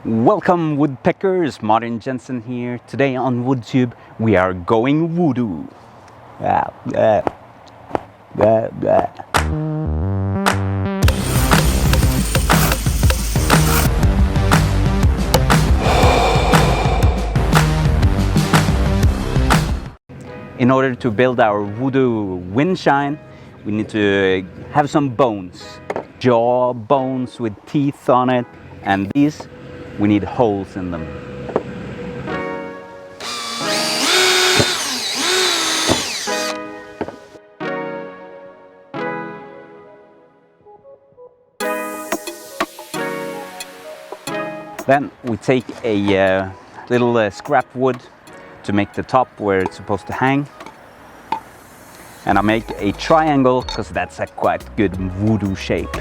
Welcome woodpeckers, Martin Jensen here. Today on WoodTube we are going voodoo. In order to build our voodoo wind chime, we need to have some bones, jaw bones with teeth on it, and these we need holes in them. Then we take a little scrap wood to make the top where it's supposed to hang. And I make a triangle because that's a quite good voodoo shape.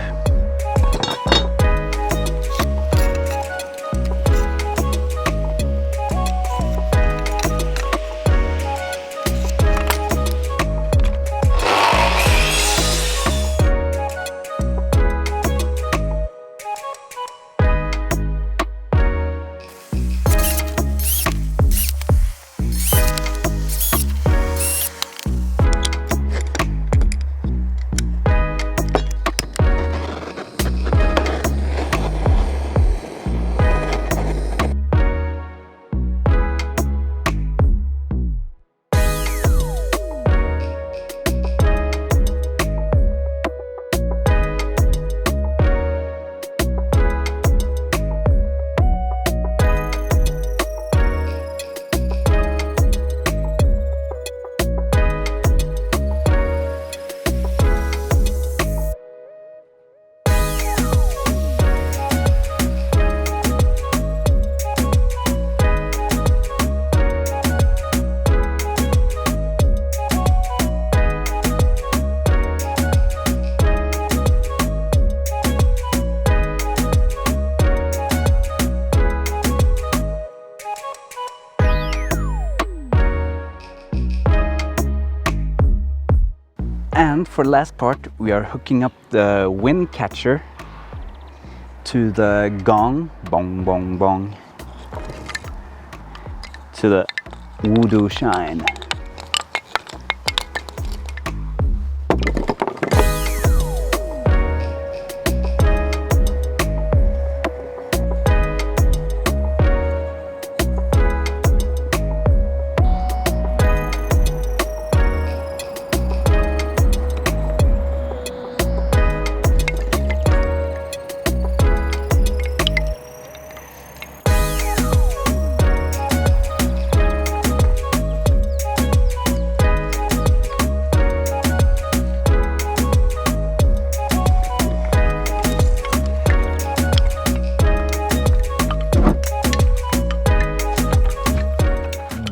And for the last part, we are hooking up the wind catcher to the gong, bong bong bong, to the voodoo chime.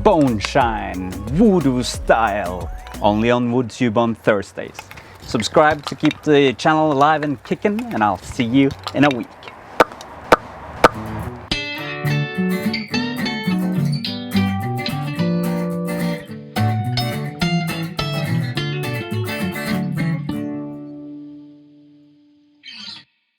Bone chime, voodoo style, only on WoodTube on Thursdays. Subscribe to keep the channel alive and kicking, and I'll see you in a week.